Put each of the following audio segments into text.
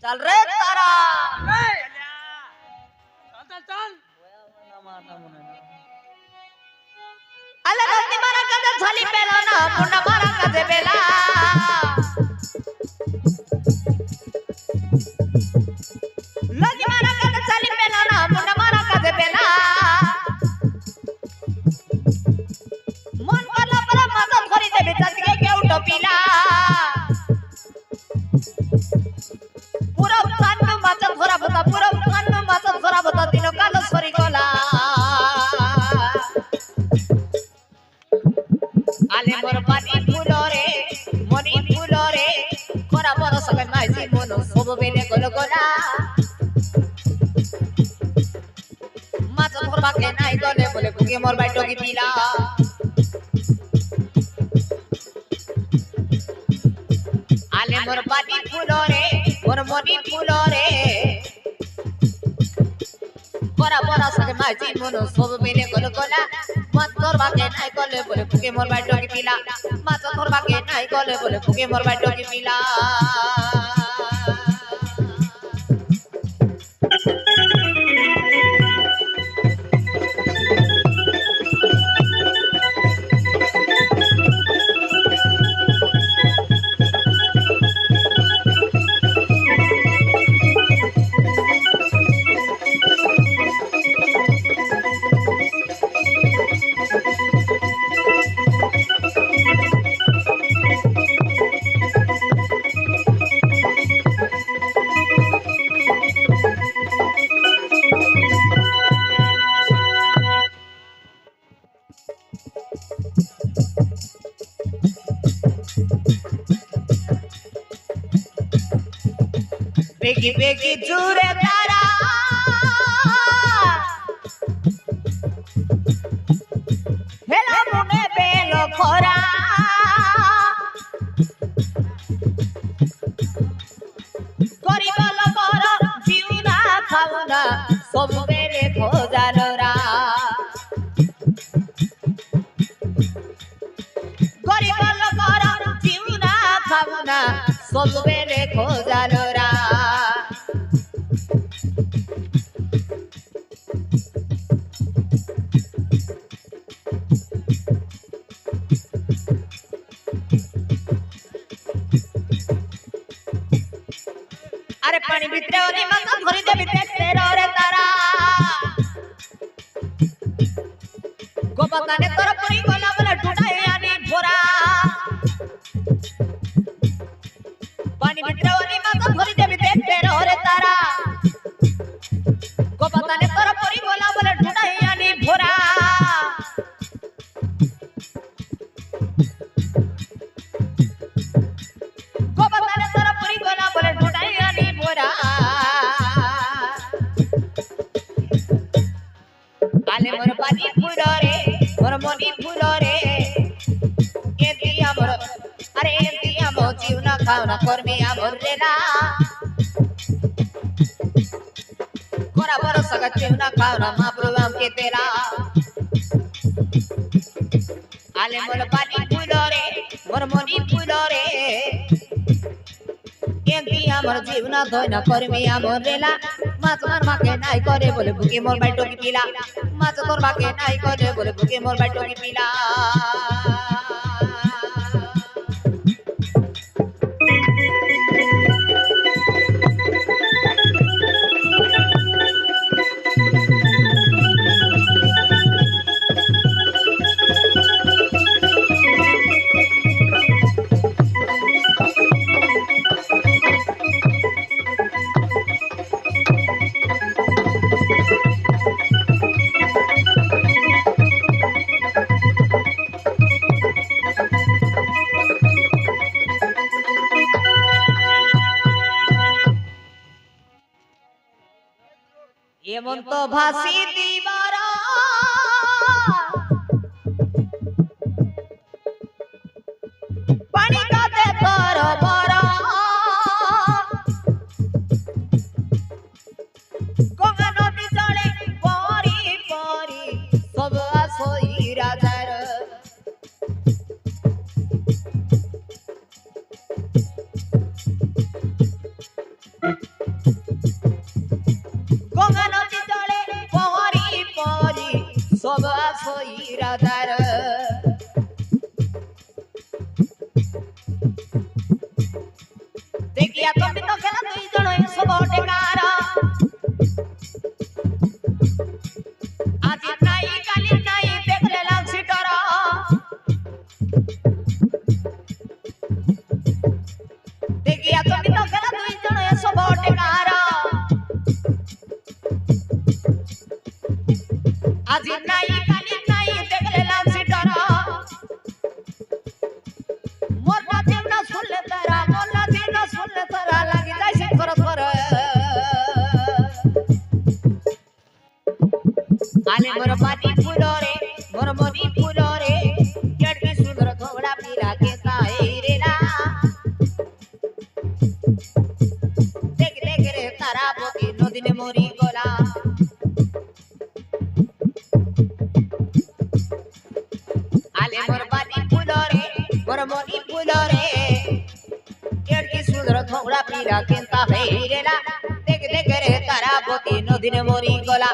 चल रे तारा अले रत्नी मारा कदे झाली पेला ना पुन्हा मारा कदे बेला रत्नी मारा कदे झाली पेला ना पुन्हा मारा कदे बेला मन करला बरा माझा घरी देबे चालते के उठो पिला आले मोर पानी फुलो रे मनी फुलो रे कोरा मोर सगळे माझी मन सब बेले गोल गोला माझ मोर बाके नाही गले बोले बुगे मोर बाई टोकी पिला आले मोर पानी फुलो रे मोर मनी फुलो रे कोरा मोर सगळे माझी मन सब बेले गोल गोला मत तोर बाके नाही गले बोले बुगे मोर बाई टोकी पिला मत तोर बाके नाही गले बोले बुगे मोर बाई टोकी पिला बेगी बेगी जुरे तारा हेला मुने बेलो खोरा करिबल कर जीवना खाउना सब बेले खोजालरा करिबल कर जीवना खाउना सब बेले खोजालरा अरे पानी भितरे ओनी मत भरी दे भितरे रे तारा गोबकाने तोर पुरी गोला बोला टुटाए आनी भोरा पानी भितरे ओनी मत भरी दे भितरे रे तारा गोबकाने तोर पुरी गोला बोला टुटाए आनी भोरा गोबकाने तोर पुरी गोला बोला टुटाए आनी भोरा आले मोर पानी फुलो रे मोर मनी फुलो रे एंती आमर अरे एंती आमो जीवना खावना कर्मी आमर रेला कोरा बर सगा जीवना खावना महाप्रभु आम के तेरा आले मोर पानी फुलो रे मोर मनी फुलो रे एंती आमर जीवना धोइना कर्मी आमर रेला माच मार माके नाई करे बोले बुके मोर बाई टोकी पिला माच तोर माके नाई करे बोले बुके मोर बाई टोकी पिला এমন তো ভাসি দিবার পানি কাতে কর বড় গঙ্গা নদী জলে পরি পরি সব আসই রাজার গঙ্গা নদী জলে পরি পরি সব আসই রাজার দেখিয়া তুমি তো খেলা দুই জন সব টেকার আজি নাই কালি নাই দেখলে লাগছি ডর দেখিয়া তুমি তো খেলা দুই জন সব টেকার আজি নাই কালি নাই দেখলে লাগছি ডর মোরলা দিন না শুনলে তারা মোরলা দিন না শুনলে তারা লাগি যাইছে থর থর আলে মোর পানি ফুলরে মোর মনি ফুলরে কেড়কি সুন্দর থোড়া পিলা কে তাইরেলা দেখ দেখ রে তারাপতি নদীনে মরি গলা আলে মোর পানি ফুলরে মোর মনি ফুলরে কেড়কি সুন্দর থোড়া পিলা কে তাইরেলা দেখ দেখ রে তারাপতি নদীনে মরি গলা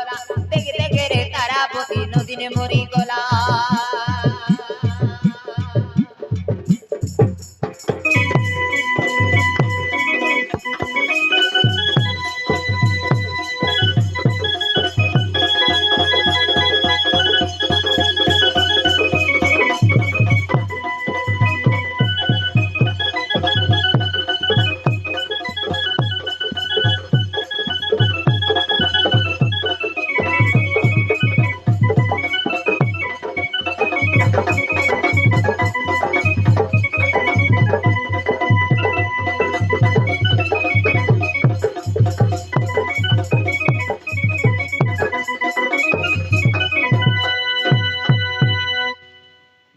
দেখ দেখ রে তারাপতি নদীনে মরি গলা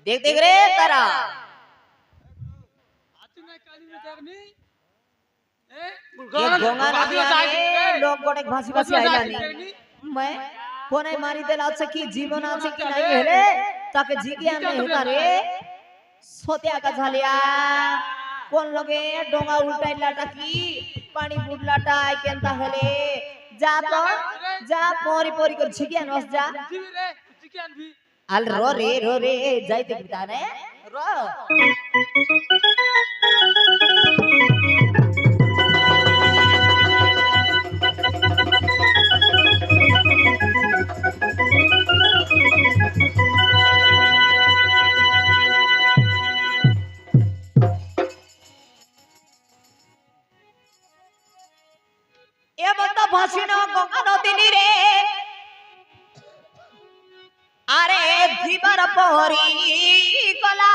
देख देख रे तारा ये गंगा नदी आने लोग गोटे भासी भासी आइलानी मैं कोने मारी देला আছে কি জীবন আছে কি নাই হেলে তাকে জিজ্ঞাসা নাই হেলা রে সতিয়া কা ঝালিয়া কোন লগে ডোঙা উল্টাইলাটা কি পানি বুডলাটা কেনতা হেলে যা তো যা পরি পরি করে জিজ্ঞাসা নস যা আল रो रे যাইতে কি তারে रो এমন তো ভাসিন গঙ্গা নদী রে আরে দিবার পরি গলা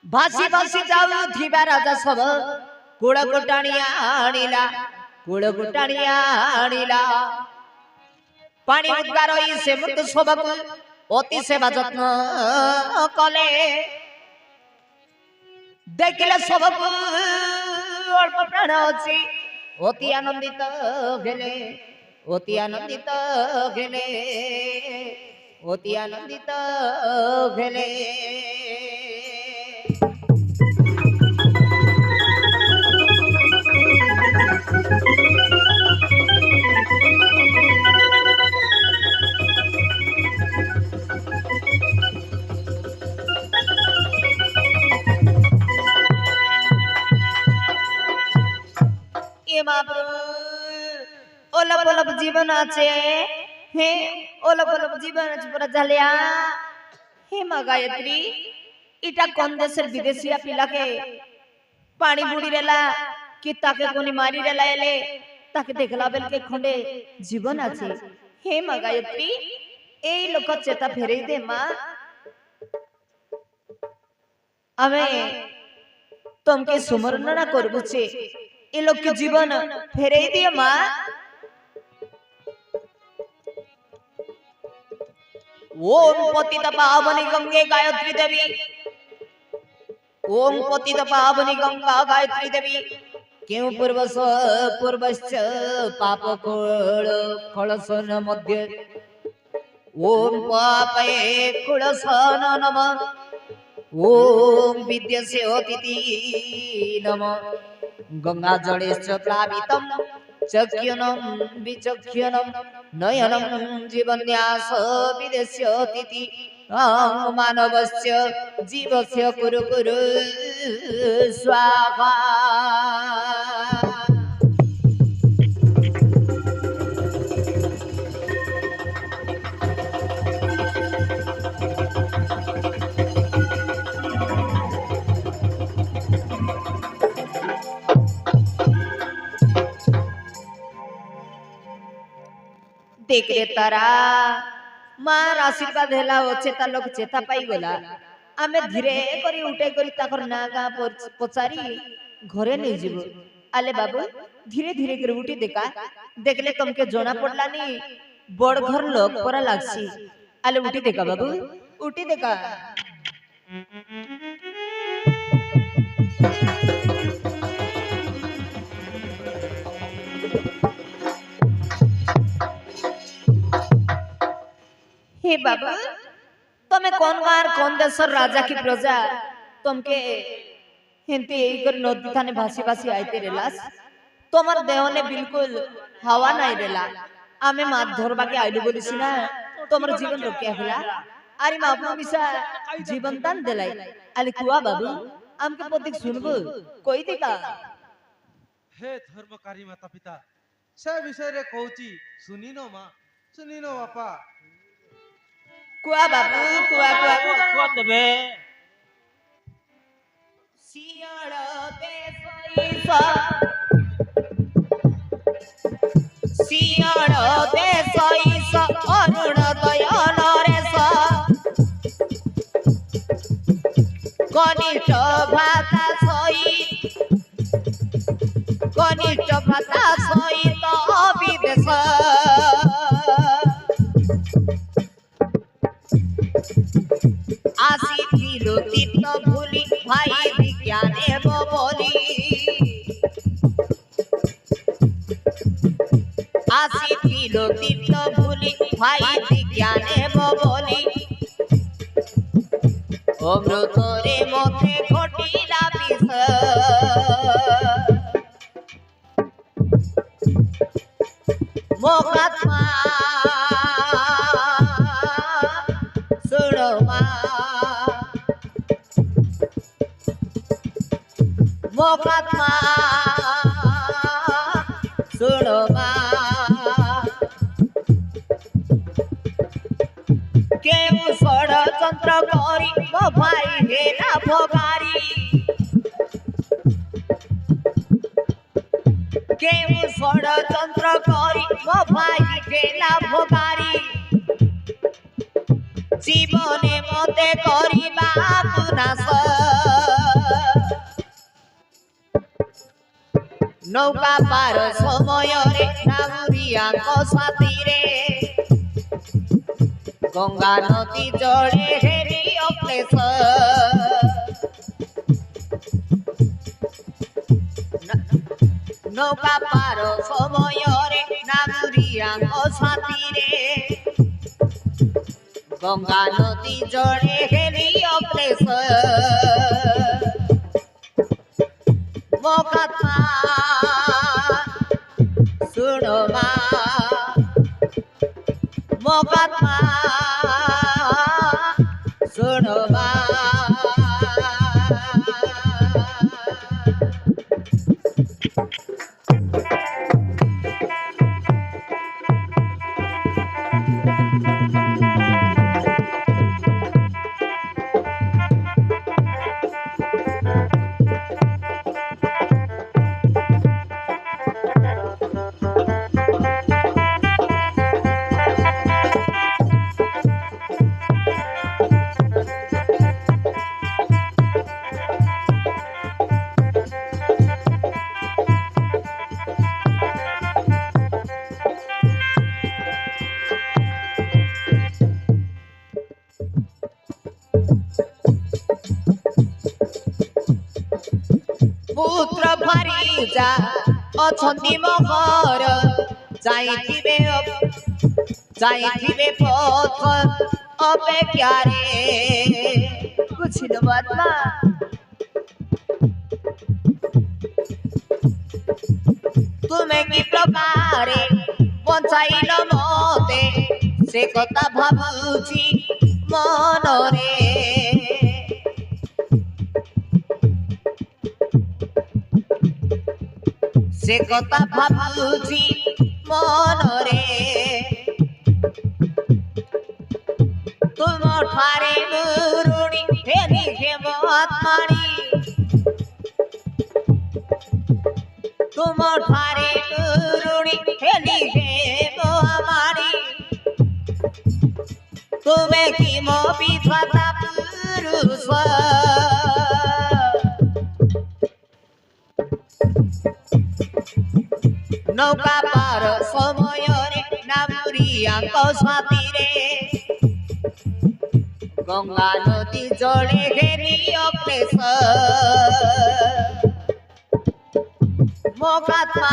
ভাসি ভাসি যাও দিবা রাজা সব কুড় কুটানিয়া আনিলা পানি উদ্গার হইছে মত সবক অতি সেবা যত্ন কলে দেখিলে সবক অল্প প্রাণ আছে অতি আনন্দিত গেলে অতি আনন্দিত গেলে এ বাবু ওলপ ওলপ জীবন আছে হে ওলপ ওলপ জীবন আছে পুরা ঝালিয়া হে মা গায়ত্রী এটা কোন দেশের বিদেশিয়া পিলাকে পানি বুড়ি রেলা কি তাকে কোনি মারি রেলা এলে তাকে দেখলা বেলকে খন্ডে জীবন আছে হে মা গায়ত্রী এই লোক চেতা ফেরেই দে মা আমি তোমাকে সুমরণ না করবুছে এ লোককে জীবন ফেরেই দিয়ে মা ओम पतित पावनी गंगे गायत्री देवी ओम पतित पावनी गंगा गायत्री देवी क्यों पूर्वश्च पाप खलसन मध्य ओम पापये कुलसन नमः ओम विद्यस्य अतिथि नमः गंगा जलेश्च प्लावितं चक्यनं विचक्यनं नयनं जीवन्यास विदेस्य अतिथि मानवस्य जीवस्य कुरु कुरु स्वाहा देख रे तारा मार आशीर्वाद हैला चेता लोक चेता पाई गला आमे धीरे करी उठे करी ताकर नागा पचारी घरे नहीं जीवो आले बाबू धीरे धीरे कर उठी देखा देखले तुमके जोना पड़लानी बड़ घर लोग परा लागसी आले उठी देखा बाबू उठी देखा हे बाबा तमे कौन गार कौन देशर राजा की प्रजा तुमके हिंती एकर नदी थाने भासी भासी आइते रेलास तोमर देह ने बिल्कुल हवा नहीं रेला आमे मात धरबा के आइलु बोलिस ना तोमर जीवन रोकिया होला आरी मा अपना मिसा जीवन दान देलाई आले कुआ बाबू हमके पतिक सुनबो कोई देखा हे धर्मकारी माता पिता से विषय रे कहूची सुनिनो बापा कुआ बाबू कुआ तबे सियाड़ देसईसा सियाड़ देसईसा अरुण दयान रेसा कनिष्ठ भाता सहित विदेश आसी किलो तीर्थ भूली भाई विज्ञाने बोली आसी किलो तीर्थ भूली भाई विज्ञाने बोली अमृत रे मथे घटिला विष मोकात्मा सुरमा मोकात्मा सुरमा केउ षड़यंत्र करी मो भाई हेला भोगारी केउ षड़यंत्र करी मो भाई हेला भोगारी जीवने मते करिबा पुनास नौका पार समय रे नामुरिया को साथी रे गंगा नदी जड़े हेरी अक्लेश नौका पार समय रे नामुरिया को साथी रे गंगा नदी जड़े हेली अक्लेश मोकात्मा सुनमा मोकात्मा सुनमा फारी जा अछंती मोहर जाइथिबे पथ अपेक्षा रे बुझिल बातमा तुमे कि प्रकारे बंचाइल मते से कथा भाबुची मनरे से कथा भाबुची मनरे तुम ठारे मुरुणी हेनी हेम आत्माणी तुम ठारे मुरुणी हेनी हेम आमाणी तुम्हें की मो विधाता पुरुष नौका पार समय रे नामुरियांक साथीरे गंगा नदी जड़े घेरी अक्लेश मोकात्मा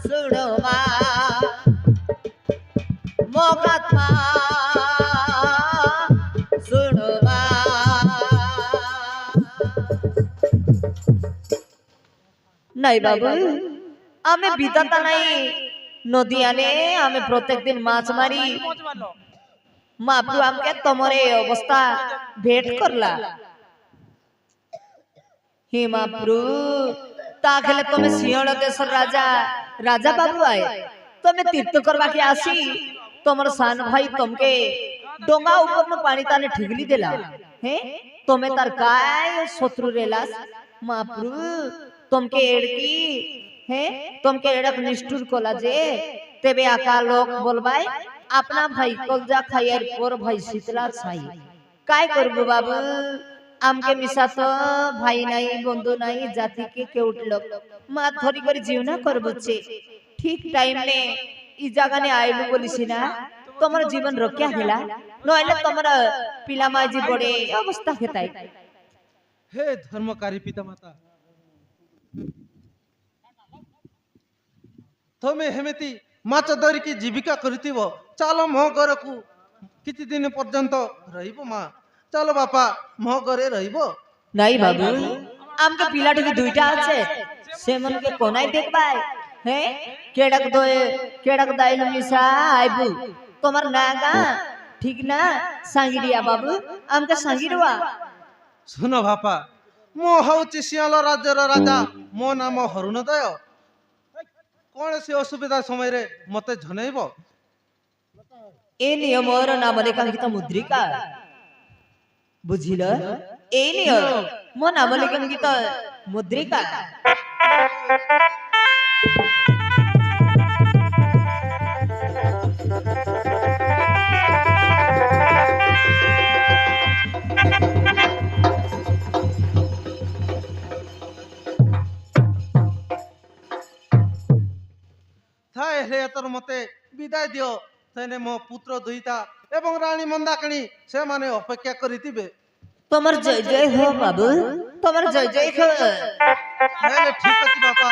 सुणमा मोकात्मा सुणमा नहीं बाबू आमे बिताता नहीं नदी आने आमे प्रत्येक दिन माछ मारी महाप्रभु आमके तमरे अवस्था भेट करला हे महाप्रभु ताखेले तमे सिंहल देशर राजा बाबू आए तमे तीर्थ करवा के आसी तमर सान भाई तमके डोंगा ऊपर न पानी ताने ठिगली देला हे तमे तार काय शत्रु रेलास महाप्रभु तमके एड़की हे तमके एड़क निष्ठुर कोला जे तेबे आका लोक बोलबाय अपना भाई कलजा खाइर पर भाई शीतला छाई काय करबो बाबू आमके मिसा तो भाई नहीं बंधु नहीं जाति के केउट लोग मा थोड़ी करी जीवना करबुचे ठीक टाइम ने ई जगह ने आइलु बोलिसी ना तमर जीवन रक्षा हेला नइले तमर पिला माजी बड़े अवस्था हेताई हे धर्मकारी पितामाता तमे हेमेती माछ धरिकी जीविका करिथिबो चलो मो घर को किछि दिन पर्यंत रहिबो मा चलो बापा मो घरे रहिबो नहीं बाबू आमके पिलाटी के दुईटा আছে से मन के कोनाई देखबाय हे केड़क दाइल मिसा आइबू तोमर नागा ठीक ना सांगिरिया बाबू आमके सांगिरवा सुनो बापा मो हउची सियाल राज्यर राजा मो नाम हरुणदय कौन से असुविधा समय रे मते जनेइबो ए नियमर नाम लेखांकित मुद्रिका बुझिल ए नियम मो नाम लेखांकित मुद्रिका थाए हे तर मते विदाय दियो तेने मो पुत्र दुईटा एवं रानी मंदाकिनी से माने अपेक्षा करितिबे तमर जय जय हो बाबू तमर जय जय हो हेले ठीक अछि बापा